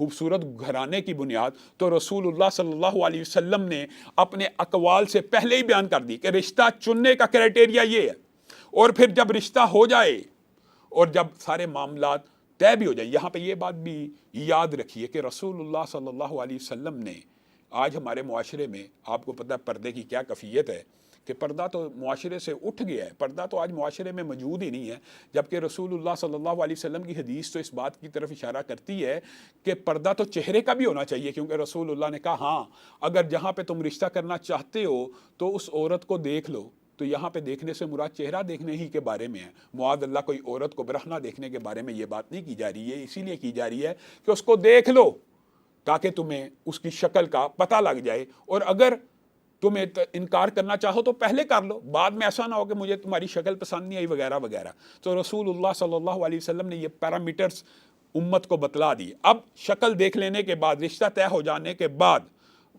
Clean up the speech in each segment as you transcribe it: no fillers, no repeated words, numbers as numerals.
خوبصورت گھرانے کی بنیاد تو رسول اللہ صلی اللہ علیہ وسلم نے اپنے اقوال سے پہلے ہی بیان کر دی کہ رشتہ چننے کا کرائٹیریا یہ ہے، اور پھر جب رشتہ ہو جائے اور جب سارے معاملات طے بھی ہو جائیں. یہاں پہ یہ بات بھی یاد رکھیے کہ رسول اللہ صلی اللہ علیہ وسلم نے آج ہمارے معاشرے میں، آپ کو پتہ ہے پردے کی کیا کیفیت ہے، کہ پردہ تو معاشرے سے اٹھ گیا ہے، پردہ تو آج معاشرے میں موجود ہی نہیں ہے، جبکہ رسول اللہ صلی اللہ علیہ وسلم کی حدیث تو اس بات کی طرف اشارہ کرتی ہے کہ پردہ تو چہرے کا بھی ہونا چاہیے، کیونکہ رسول اللہ نے کہا ہاں اگر جہاں پہ تم رشتہ کرنا چاہتے ہو تو اس عورت کو دیکھ لو. تو یہاں پہ دیکھنے سے مراد چہرہ دیکھنے ہی کے بارے میں ہے، معاذ اللہ کوئی عورت کو برہنہ دیکھنے کے بارے میں یہ بات نہیں کی جا رہی ہے. اسی لیے کی جا رہی ہے کہ اس کو دیکھ لو تاکہ تمہیں اس کی شکل کا پتہ لگ جائے، اور اگر تمہیں انکار کرنا چاہو تو پہلے کر لو، بعد میں ایسا نہ ہو کہ مجھے تمہاری شکل پسند نہیں آئی وغیرہ وغیرہ. تو رسول اللہ صلی اللہ علیہ وسلم نے یہ پیرامیٹرز امت کو بتلا دی. اب شکل دیکھ لینے کے بعد، رشتہ طے ہو جانے کے بعد،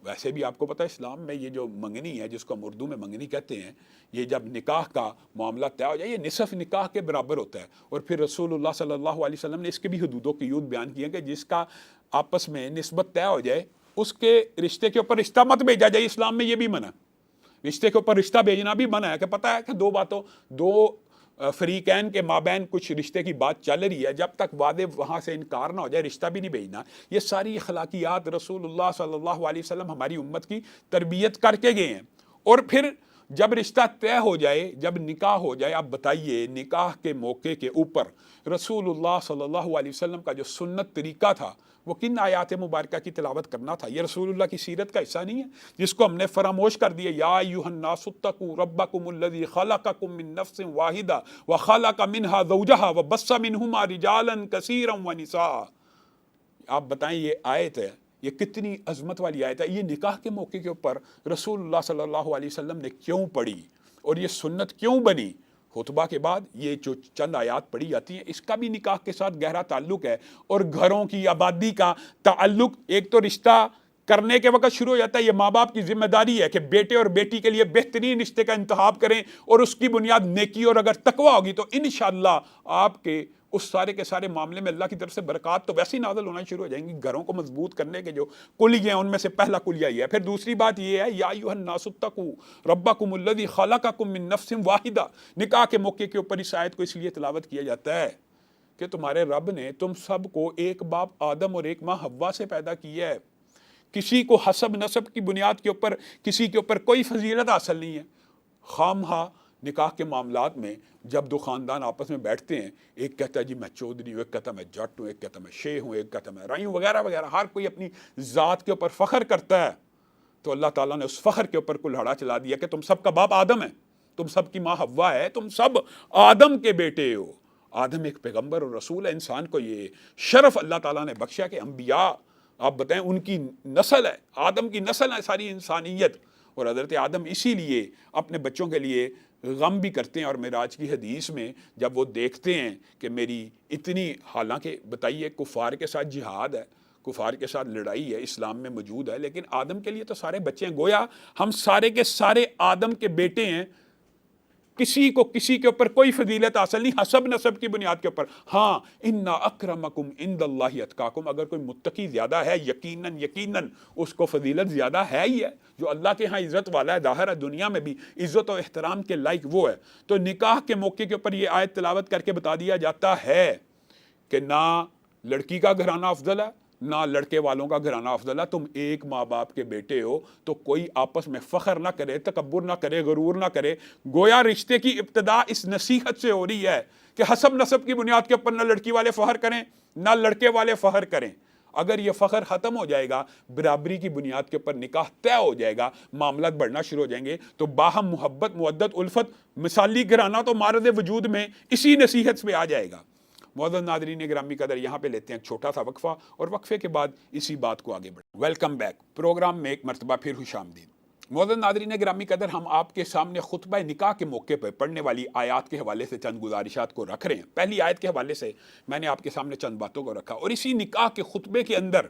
ویسے بھی آپ کو پتہ ہے اسلام میں یہ جو منگنی ہے، جس کو ہم اردو میں منگنی کہتے ہیں، یہ جب نکاح کا معاملہ طے ہو جائے یہ نصف نکاح کے برابر ہوتا ہے. اور پھر رسول اللہ صلی اللہ علیہ وسلم نے اس کے بھی حدود و قیود بیان کیے کہ جس کا آپس میں نسبت طے ہو جائے اس کے رشتے کے اوپر رشتہ مت بھیجا جائے. اسلام میں یہ بھی منع ہے، رشتے کے اوپر رشتہ بھیجنا بھی منع ہے، کہ پتہ ہے کہ دو فریقین کے مابین کچھ رشتے کی بات چل رہی ہے، جب تک وعدے وہاں سے انکار نہ ہو جائے رشتہ بھی نہیں بھیجنا. یہ ساری اخلاقیات رسول اللہ صلی اللہ علیہ وسلم ہماری امت کی تربیت کر کے گئے ہیں. اور پھر جب رشتہ طے ہو جائے، جب نکاح ہو جائے، آپ بتائیے نکاح کے موقع کے اوپر رسول اللہ صلی اللہ علیہ وسلم کا جو سنت طریقہ تھا وہ کن آیات مبارکہ کی تلاوت کرنا تھا؟ یہ رسول اللہ کی سیرت کا حصہ نہیں ہے جس کو ہم نے فراموش کر دیا. یا ایھا الناس اتقوا ربکم الذی خلقکم من نفس واحدہ وخلق منها زوجہا وبث منہما رجالا کثیرا ونساء. آپ بتائیں یہ آیت ہے، یہ کتنی عظمت والی آیت ہے. یہ نکاح کے موقع کے اوپر رسول اللہ صلی اللہ علیہ وسلم نے کیوں پڑھی اور یہ سنت کیوں بنی؟ خطبہ کے بعد یہ جو چند آیات پڑھی جاتی ہیں اس کا بھی نکاح کے ساتھ گہرا تعلق ہے، اور گھروں کی آبادی کا تعلق. ایک تو رشتہ کرنے کے وقت شروع ہو جاتا ہے، یہ ماں باپ کی ذمہ داری ہے کہ بیٹے اور بیٹی کے لیے بہترین رشتے کا انتخاب کریں، اور اس کی بنیاد نیکی اور اگر تقویٰ ہوگی تو انشاءاللہ آپ کے اس سارے کے سارے معاملے میں اللہ کی طرف سے برکات تو ویسے ہی نازل ہونا شروع ہو جائیں گی. گھروں کو مضبوط کرنے کے جو کلیے ہیں ان میں سے پہلا کلیہ یہ ہے. پھر دوسری بات یہ ہے یا ایھا الناس اتقوا ربکم الذی خلقکم من نفس واحدہ. نکاح کے موقع کے اوپر اس آیت کو اس لیے تلاوت کیا جاتا ہے کہ تمہارے رب نے تم سب کو ایک باپ آدم اور ایک ماں حوا سے پیدا کیا ہے. کسی کو حسب نسب کی بنیاد کے اوپر کسی کے اوپر کوئی فضیلت حاصل نہیں ہے. خامہا نکاح کے معاملات میں جب دو خاندان آپس میں بیٹھتے ہیں، ایک کہتا ہے جی میں چودھری ہوں، ایک کہتا ہے میں جٹ ہوں، ایک کہتا ہے میں شیخ ہوں، ایک کہتا ہے میں رائی ہوں وغیرہ وغیرہ، ہر کوئی اپنی ذات کے اوپر فخر کرتا ہے. تو اللہ تعالیٰ نے اس فخر کے اوپر کلہاڑا چلا دیا کہ تم سب کا باپ آدم ہے، تم سب کی ماں حوا ہے، تم سب آدم کے بیٹے ہو. آدم ایک پیغمبر اور رسول ہے. انسان کو یہ شرف اللہ تعالیٰ نے بخشا کہ انبیاء آپ بتائیں ان کی نسل ہے، آدم کی نسل ہے ساری انسانیت. اور حضرت آدم اسی لیے اپنے بچوں کے لیے غم بھی کرتے ہیں. اور معراج کی حدیث میں جب وہ دیکھتے ہیں کہ میری اتنی، حالانکہ بتائیے کفار کے ساتھ جہاد ہے، کفار کے ساتھ لڑائی ہے، اسلام میں موجود ہے، لیکن آدم کے لیے تو سارے بچے ہیں. گویا ہم سارے کے سارے آدم کے بیٹے ہیں. کسی کو کسی کے اوپر کوئی فضیلت حاصل نہیں حسب نسب کی بنیاد کے اوپر. ہاں ان اکرمکم عند اللہ اتقاکم، اگر کوئی متقی زیادہ ہے یقیناً اس کو فضیلت زیادہ ہے ہی ہے. جو اللہ کے ہاں عزت والا ہے ظاہر ہے دنیا میں بھی عزت و احترام کے لائق وہ ہے. تو نکاح کے موقع کے اوپر یہ آیت تلاوت کر کے بتا دیا جاتا ہے کہ نہ لڑکی کا گھرانہ افضل ہے نہ لڑکے والوں کا گھرانہ افضل ہے. تم ایک ماں باپ کے بیٹے ہو تو کوئی آپس میں فخر نہ کرے، تکبر نہ کرے، غرور نہ کرے. گویا رشتے کی ابتدا اس نصیحت سے ہو رہی ہے کہ حسب نسب کی بنیاد کے اوپر نہ لڑکی والے فخر کریں نہ لڑکے والے فخر کریں. اگر یہ فخر ختم ہو جائے گا، برابری کی بنیاد کے اوپر نکاح طے ہو جائے گا، معاملات بڑھنا شروع ہو جائیں گے، تو باہم محبت، مودت، الفت، مثالی گھرانہ تو مارد وجود میں اسی نصیحت سے آ جائے گا. معزز ناظرین گرامی قدر، یہاں پہ لیتے ہیں ایک چھوٹا سا وقفہ اور وقفے کے بعد اسی بات کو آگے بڑھیں. ویلکم بیک، پروگرام میں ایک مرتبہ پھر خوش آمدید. معزز ناظرین گرامی قدر، ہم آپ کے سامنے خطبہ نکاح کے موقع پہ پڑھنے والی آیات کے حوالے سے چند گزارشات کو رکھ رہے ہیں. پہلی آیت کے حوالے سے میں نے آپ کے سامنے چند باتوں کو رکھا، اور اسی نکاح کے خطبے کے اندر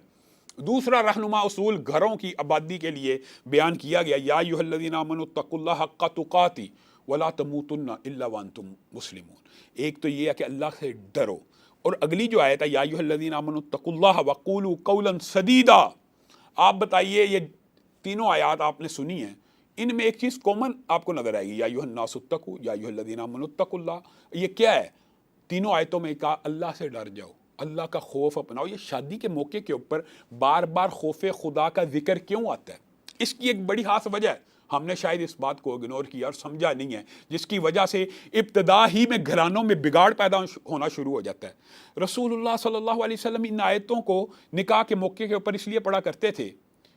دوسرا رہنما اصول گھروں کی آبادی کے لیے بیان کیا گیا. یا ایھا الذین آمنوا اتقوا اللہ حق تقاتہ ولا تموتن الا وانتم مسلمون. ایک تو یہ ہے کہ اللہ سے ڈرو اور اگلی جو آیت ہے یا ایھا الذین آمنوا اتقوا اللہ وقولوا قولا سدیدا، آپ بتائیے یہ تینوں آیات آپ نے سنی ہیں، ان میں ایک چیز کامن آپ کو نظر آئے گی، یا ایھا الناس اتقوا، یا ایھا الذین آمنوا اتقوا اللہ، یہ کیا ہے؟ تینوں آیتوں میں کہا اللہ سے ڈر جاؤ، اللہ کا خوف اپناؤ۔ یہ شادی کے موقع کے اوپر بار بار خوف خدا کا ذکر کیوں آتا ہے؟ اس کی ایک بڑی خاص وجہ ہے، ہم نے شاید اس بات کو اگنور کیا اور سمجھا نہیں ہے، جس کی وجہ سے ابتدا ہی میں گھرانوں میں بگاڑ پیدا ہونا شروع ہو جاتا ہے۔ رسول اللہ صلی اللہ علیہ وسلم ان آیتوں کو نکاح کے موقع کے اوپر اس لیے پڑھا کرتے تھے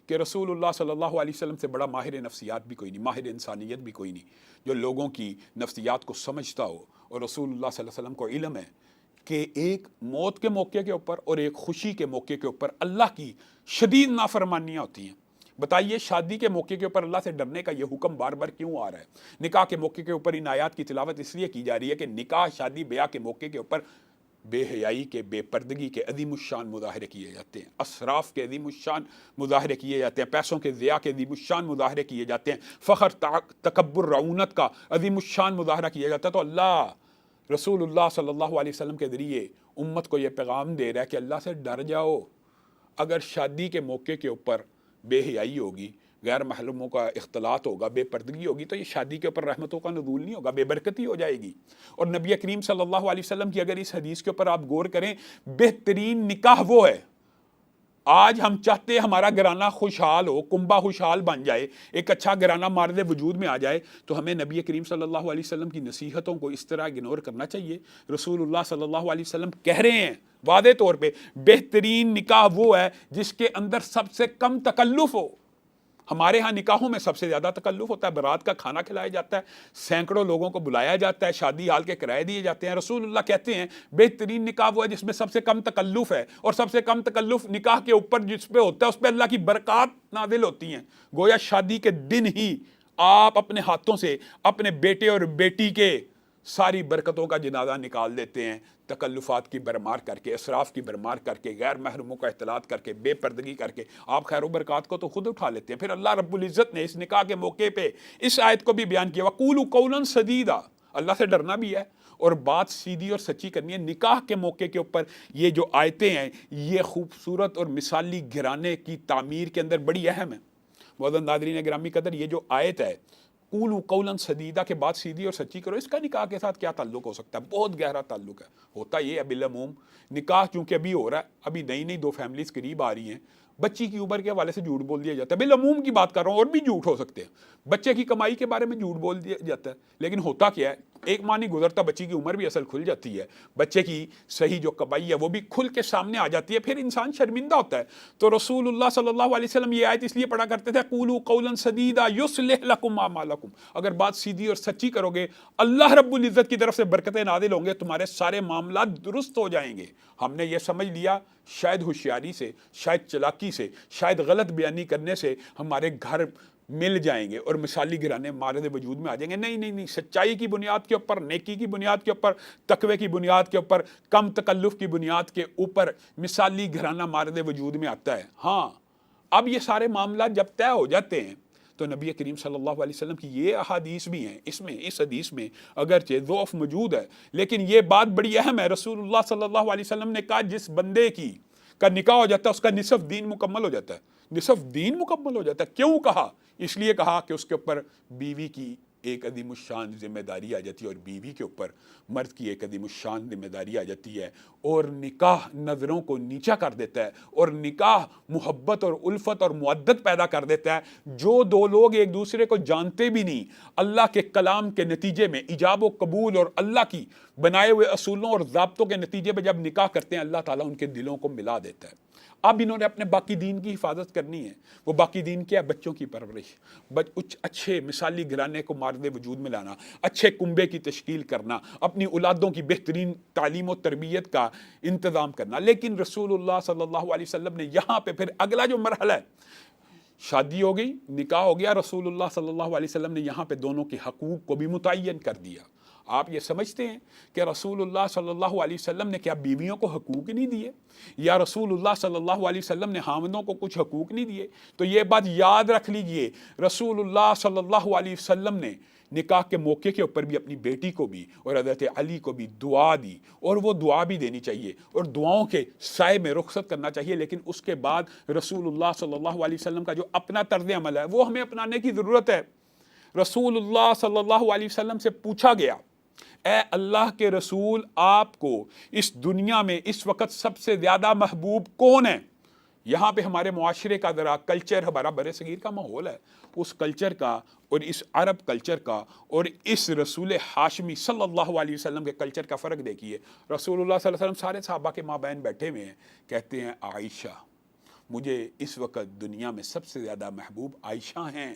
کہ رسول اللہ صلی اللہ علیہ وسلم سے بڑا ماہر نفسیات بھی کوئی نہیں، ماہر انسانیت بھی کوئی نہیں، جو لوگوں کی نفسیات کو سمجھتا ہو۔ اور رسول اللہ صلی اللہ علیہ وسلم کو علم ہے کہ ایک موت کے موقع کے اوپر اور ایک خوشی کے موقع کے اوپر اللہ کی شدید نافرمانیاں ہوتی ہیں۔ بتائیے شادی کے موقع کے اوپر اللہ سے ڈرنے کا یہ حکم بار بار کیوں آ رہا ہے؟ نکاح کے موقع کے اوپر ان آیات کی تلاوت اس لیے کی جا رہی ہے کہ نکاح شادی بیاہ کے موقع کے اوپر بے حیائی کے، بے پردگی کے عظیم الشان مظاہرے کیے جاتے ہیں، اسراف کے عظیم الشان مظاہرے کیے جاتے ہیں، پیسوں کے ضیاع کے عظیم الشان مظاہرے کیے جاتے ہیں، فخر تکبر رعونت کا عظیم الشان مظاہرہ کیا جاتا ہے۔ تو اللہ رسول اللہ صلی اللہ علیہ وسلم کے ذریعے امت کو یہ پیغام دے رہا ہے کہ اللہ سے ڈر جاؤ۔ اگر شادی کے موقع کے اوپر بے حیائی ہوگی، غیر محرموں کا اختلاط ہوگا، بے پردگی ہوگی، تو یہ شادی کے اوپر رحمتوں کا نزول نہیں ہوگا، بے برکتی ہو جائے گی۔ اور نبی کریم صلی اللہ علیہ وسلم کی اگر اس حدیث کے اوپر آپ غور کریں، بہترین نکاح وہ ہے۔ آج ہم چاہتے ہیں ہمارا گھرانہ خوشحال ہو، کنبہ خوشحال بن جائے، ایک اچھا گھرانہ مارد وجود میں آ جائے، تو ہمیں نبی کریم صلی اللہ علیہ وسلم کی نصیحتوں کو اس طرح اگنور کرنا چاہیے۔ رسول اللہ صلی اللہ علیہ وسلم کہہ رہے ہیں واضح طور پہ، بہترین نکاح وہ ہے جس کے اندر سب سے کم تکلف ہو۔ ہمارے ہاں نکاحوں میں سب سے زیادہ تکلف ہوتا ہے، برات کا کھانا کھلایا جاتا ہے، سینکڑوں لوگوں کو بلایا جاتا ہے، شادی ہال کے کرائے دیے جاتے ہیں۔ رسول اللہ کہتے ہیں بہترین نکاح وہ ہے جس میں سب سے کم تکلف ہے، اور سب سے کم تکلف نکاح کے اوپر جس پہ ہوتا ہے اس پہ اللہ کی برکات نازل ہوتی ہیں۔ گویا شادی کے دن ہی آپ اپنے ہاتھوں سے اپنے بیٹے اور بیٹی کے ساری برکتوں کا جنازہ نکال دیتے ہیں، تکلفات کی برمار کر کے، اسراف کی برمار کر کے، غیر محرموں کا اختلاط کر کے، بے پردگی کر کے آپ خیر و برکات کو تو خود اٹھا لیتے ہیں۔ پھر اللہ رب العزت نے اس نکاح کے موقع پہ اس آیت کو بھی بیان کیا، وَقُولُوا قَوْلًا سَدِيدًا، اللہ سے ڈرنا بھی ہے اور بات سیدھی اور سچی کرنی ہے۔ نکاح کے موقع کے اوپر یہ جو آیتیں ہیں یہ خوبصورت اور مثالی گھرانے کی تعمیر کے اندر بڑی اہم ہے۔ معزز ناظرین گرامی قدر، یہ جو آیت ہے قولوا قولا سدیدہ کے بعد سیدھی اور سچی کرو، اس کا نکاح کے ساتھ کیا تعلق ہو سکتا ہے؟ بہت گہرا تعلق ہے۔ ہوتا یہ ہے بالعموم نکاح چونکہ ابھی ہو رہا ہے، ابھی نئی نئی دو فیملیز قریب آ رہی ہیں، بچی کی عمر کے حوالے سے جھوٹ بول دیا جاتا ہے۔ بالعموم کی بات کر رہا ہوں، اور بھی جھوٹ ہو سکتے ہیں، بچے کی کمائی کے بارے میں جھوٹ بول دیا جاتا ہے، لیکن ہوتا کیا ہے ایک ماہ نہیں گزرتا بچی کی عمر بھی اصل کھل جاتی ہے، بچے کی صحیح جو کمائی ہے وہ بھی کھل کے سامنے آ جاتی ہے، پھر انسان شرمندہ ہوتا ہے۔ تو رسول اللہ صلی اللہ علیہ وسلم یہ آیت اس لیے پڑھا کرتے تھے قولوا قولا سدیدا یصلح لکم اعمالکم، اگر بات سیدھی اور سچی کرو گے اللہ رب العزت کی طرف سے برکتیں نازل ہوں گے، تمہارے سارے معاملات درست ہو جائیں گے۔ ہم نے یہ سمجھ لیا شاید ہوشیاری سے، شاید چلاکی سے، شاید غلط بیانی کرنے سے ہمارے گھر مل جائیں گے اور مثالی گھرانے مارد وجود میں آ جائیں گے۔ نہیں نہیں نہیں، سچائی کی بنیاد کے اوپر، نیکی کی بنیاد کے اوپر، تقوی کی بنیاد کے اوپر، کم تکلف کی بنیاد کے اوپر مثالی گھرانہ مارد وجود میں آتا ہے۔ ہاں اب یہ سارے معاملات جب طے ہو جاتے ہیں تو نبی کریم صلی اللہ علیہ وسلم کی یہ احادیث بھی ہیں، اس حدیث میں اگرچہ ضعف موجود ہے لیکن یہ بات بڑی اہم ہے۔ رسول اللہ صلی اللہ علیہ وسلم نے کہا جس بندے کا نکاح ہو جاتا ہے اس کا نصف دین مکمل ہو جاتا ہے، نصف دین مکمل ہو جاتا ہے۔ کیوں کہا؟ اس لیے کہا کہ اس کے اوپر بیوی کی ایک عظیم الشان ذمہ داری آ جاتی ہے، اور بیوی کے اوپر مرد کی ایک عظیم الشان ذمہ داری آ جاتی ہے، اور نکاح نظروں کو نیچا کر دیتا ہے، اور نکاح محبت اور الفت اور مودت پیدا کر دیتا ہے۔ جو دو لوگ ایک دوسرے کو جانتے بھی نہیں، اللہ کے کلام کے نتیجے میں ایجاب و قبول اور اللہ کی بنائے ہوئے اصولوں اور ضابطوں کے نتیجے میں جب نکاح کرتے ہیں اللہ تعالیٰ ان کے دلوں کو ملا دیتا ہے۔ اب انہوں نے اپنے باقی دین کی حفاظت کرنی ہے۔ وہ باقی دین کیا ہے؟ بچوں کی پرورش، اچھے مثالی گھرانے کو مارد وجود میں لانا، اچھے کنبے کی تشکیل کرنا، اپنی اولادوں کی بہترین تعلیم و تربیت کا انتظام کرنا۔ لیکن رسول اللہ صلی اللہ علیہ وسلم نے یہاں پہ پھر اگلا جو مرحلہ ہے، شادی ہو گئی، نکاح ہو گیا، رسول اللہ صلی اللہ علیہ وسلم نے یہاں پہ دونوں کے حقوق کو بھی متعین کر دیا۔ آپ یہ سمجھتے ہیں کہ رسول اللہ صلی اللہ علیہ وسلم نے کیا بیویوں کو حقوق نہیں دیے، یا رسول اللہ صلی اللہ علیہ وسلم نے خاوندوں کو کچھ حقوق نہیں دیے؟ تو یہ بات یاد رکھ لیجئے، رسول اللہ صلی اللہ علیہ وسلم نے نکاح کے موقع کے اوپر بھی اپنی بیٹی کو بھی اور حضرت علی کو بھی دعا دی، اور وہ دعا بھی دینی چاہیے اور دعاؤں کے سائے میں رخصت کرنا چاہیے، لیکن اس کے بعد رسول اللہ صلی اللہ علیہ وسلم کا جو اپنا طرز عمل ہے وہ ہمیں اپنانے کی ضرورت ہے۔ رسول اللہ صلی اللہ علیہ وسلم سے پوچھا گیا، اے اللہ کے رسول، آپ کو اس دنیا میں اس وقت سب سے زیادہ محبوب کون ہے؟ یہاں پہ ہمارے معاشرے کا ذرا کلچر، ہمارا بر صغیر کا ماحول ہے، اس کلچر کا اور اس عرب کلچر کا اور اس رسول ہاشمی صلی اللہ علیہ وسلم کے کلچر کا فرق دیکھیے۔ رسول اللہ صلی اللہ علیہ وسلم سارے صحابہ کے مابین بیٹھے ہوئے ہیں، کہتے ہیں عائشہ، مجھے اس وقت دنیا میں سب سے زیادہ محبوب عائشہ ہیں۔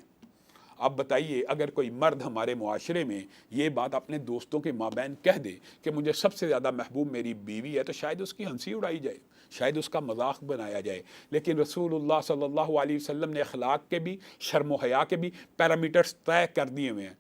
اب بتائیے، اگر کوئی مرد ہمارے معاشرے میں یہ بات اپنے دوستوں کے مابین کہہ دے کہ مجھے سب سے زیادہ محبوب میری بیوی ہے، تو شاید اس کی ہنسی اڑائی جائے، شاید اس کا مذاق بنایا جائے، لیکن رسول اللہ صلی اللہ علیہ وسلم نے اخلاق کے بھی، شرم و حیا کے بھی پیرامیٹرز طے کر دیے ہوئے ہیں۔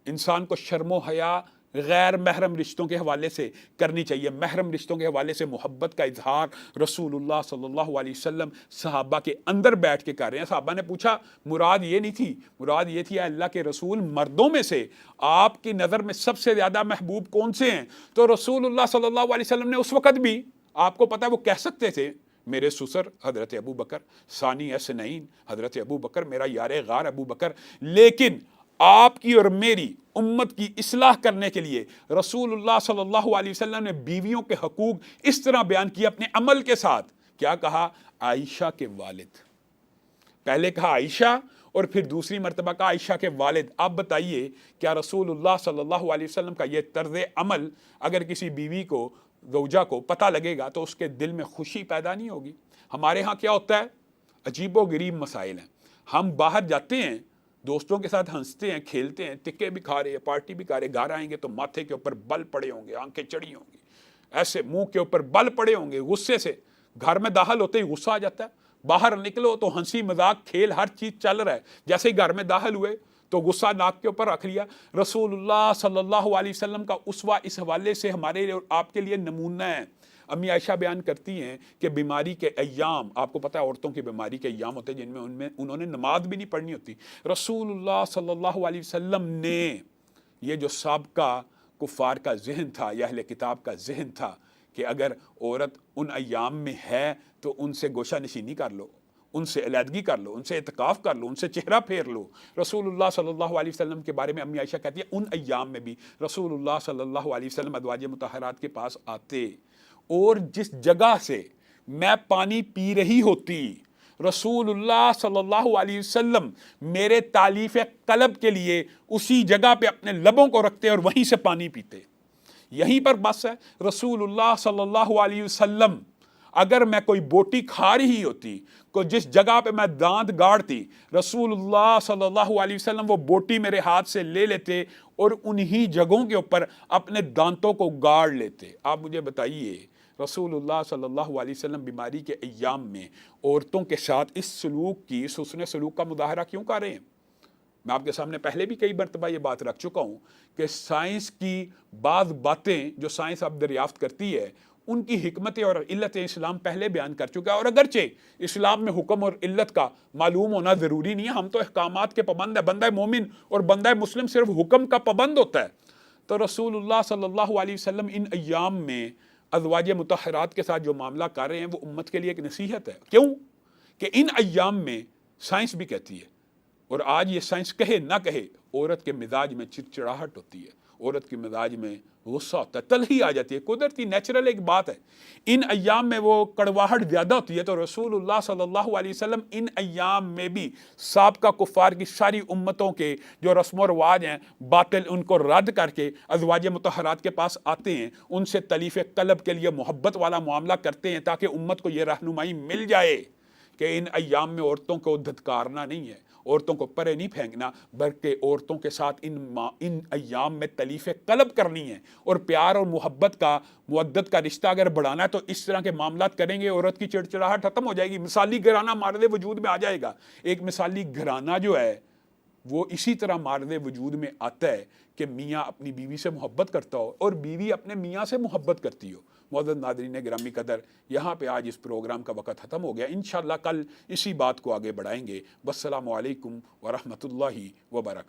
انسان کو شرم و حیا غیر محرم رشتوں کے حوالے سے کرنی چاہیے، محرم رشتوں کے حوالے سے محبت کا اظہار رسول اللہ صلی اللہ علیہ وسلم صحابہ کے اندر بیٹھ کے کر رہے ہیں۔ صحابہ نے پوچھا، مراد یہ نہیں تھی، مراد یہ تھی اے اللہ کے رسول، مردوں میں سے آپ کی نظر میں سب سے زیادہ محبوب کون سے ہیں؟ تو رسول اللہ صلی اللہ علیہ وسلم نے اس وقت بھی، آپ کو پتہ ہے وہ کہہ سکتے تھے، میرے سسر حضرت ابو بکر، ثانی اسنین حضرت ابو بکر، میرا یار غار ابو بکر، لیکن آپ کی اور میری امت کی اصلاح کرنے کے لیے رسول اللہ صلی اللہ علیہ وسلم نے بیویوں کے حقوق اس طرح بیان کیے اپنے عمل کے ساتھ۔ کیا کہا؟ عائشہ کے والد، پہلے کہا عائشہ اور پھر دوسری مرتبہ کہا عائشہ کے والد۔ آپ بتائیے، کیا رسول اللہ صلی اللہ علیہ وسلم کا یہ طرز عمل اگر کسی بیوی کو، زوجہ کو پتہ لگے گا تو اس کے دل میں خوشی پیدا نہیں ہوگی؟ ہمارے ہاں کیا ہوتا ہے؟ عجیب و غریب مسائل ہیں۔ ہم باہر جاتے ہیں، دوستوں کے ساتھ ہنستے ہیں، کھیلتے ہیں، ٹکے بھی کھا رہے ہیں، پارٹی بھی کھا رہے ہیں، گھر آئیں گے تو ماتھے کے اوپر بل پڑے ہوں گے، آنکھیں چڑھی ہوں گی، ایسے منہ کے اوپر بل پڑے ہوں گے غصے سے، گھر میں داخل ہوتے ہی غصہ آ جاتا ہے، باہر نکلو تو ہنسی مذاق کھیل ہر چیز چل رہا ہے، جیسے ہی گھر میں داخل ہوئے تو غصہ ناک کے اوپر رکھ لیا۔ رسول اللہ صلی اللہ علیہ وسلم کا اسوہ اس حوالے سے ہمارے لیے اور آپ کے لیے نمونہ ہے۔ امی عائشہ بیان کرتی ہیں کہ بیماری کے ایام، آپ کو پتہ ہے عورتوں کی بیماری کے ایام ہوتے ہیں جن میں انہوں نے نماز بھی نہیں پڑھنی ہوتی، رسول اللہ صلی اللہ علیہ وسلم نے یہ جو سابقہ کفار کا ذہن تھا یا اہل کتاب کا ذہن تھا کہ اگر عورت ان ایام میں ہے تو ان سے گوشہ نشینی کر لو، ان سے علیحدگی کر لو، ان سے اعتکاف کر لو، ان سے چہرہ پھیر لو، رسول اللہ صلی اللہ علیہ وسلم کے بارے میں امی عائشہ کہتی ہے ان ایام میں بھی رسول اللہ صلی اللہ علیہ وسلم ازواج مطہرات کے پاس آتے، اور جس جگہ سے میں پانی پی رہی ہوتی رسول اللہ صلی اللہ علیہ وسلم میرے تالیف قلب کے لیے اسی جگہ پہ اپنے لبوں کو رکھتے اور وہیں سے پانی پیتے۔ یہیں پر بس ہے، رسول اللہ صلی اللہ علیہ وسلم اگر میں کوئی بوٹی کھا رہی ہوتی، کوئی جس جگہ پہ میں دانت گاڑتی، رسول اللہ صلی اللہ علیہ وسلم وہ بوٹی میرے ہاتھ سے لے لیتے اور انہی جگہوں کے اوپر اپنے دانتوں کو گاڑ لیتے۔ آپ مجھے بتائیے، رسول اللہ صلی اللہ علیہ وسلم بیماری کے ایام میں عورتوں کے ساتھ اس سلوک کی، اس حسن سلوک کا مظاہرہ کیوں کر رہے ہیں؟ میں آپ کے سامنے پہلے بھی کئی مرتبہ یہ بات رکھ چکا ہوں کہ سائنس کی بعض باتیں جو سائنس اب دریافت کرتی ہے، ان کی حکمتیں اور علت اسلام پہلے بیان کر چکا ہے، اور اگرچہ اسلام میں حکم اور علت کا معلوم ہونا ضروری نہیں ہے، ہم تو احکامات کے پابند ہیں، بندہ مومن اور بندہ مسلم صرف حکم کا پابند ہوتا ہے۔ تو رسول اللہ صلی اللہ علیہ وسلم ان ایام میں ازواج مطہرات کے ساتھ جو معاملہ کر رہے ہیں وہ امت کے لیے ایک نصیحت ہے۔ کیوں؟ کہ ان ایام میں سائنس بھی کہتی ہے، اور آج یہ سائنس کہے نہ کہے، عورت کے مزاج میں چڑچڑاہٹ ہوتی ہے، عورت کے مزاج میں غصہ ہوتا ہے، تلخی آ جاتی ہے، قدرتی نیچرل ایک بات ہے۔ ان ایام میں وہ کڑواہٹ زیادہ ہوتی ہے، تو رسول اللہ صلی اللہ علیہ وسلم ان ایام میں بھی سابقہ کفار کی ساری امتوں کے جو رسم و رواج ہیں باطل، ان کو رد کر کے ازواج مطہرات کے پاس آتے ہیں، ان سے تلیف قلب کے لیے محبت والا معاملہ کرتے ہیں، تاکہ امت کو یہ رہنمائی مل جائے کہ ان ایام میں عورتوں کو دھتکارنا نہیں ہے، عورتوں کو پرے نہیں پھینکنا، بلکہ عورتوں کے ساتھ ان ایام میں تلیف قلب کرنی ہے، اور پیار اور محبت کا، مودت کا رشتہ اگر بڑھانا ہے تو اس طرح کے معاملات کریں گے، عورت کی چڑچڑاہٹ ختم ہو جائے گی، مثالی گھرانہ مارد وجود میں آ جائے گا۔ ایک مثالی گھرانہ جو ہے وہ اسی طرح مارد وجود میں آتا ہے کہ میاں اپنی بیوی سے محبت کرتا ہو اور بیوی اپنے میاں سے محبت کرتی ہو۔ معزز ناظرین گرامی قدر، یہاں پہ آج اس پروگرام کا وقت ختم ہو گیا، انشاءاللہ کل اسی بات کو آگے بڑھائیں گے۔ والسلام علیکم ورحمۃ اللہ وبرکاتہ۔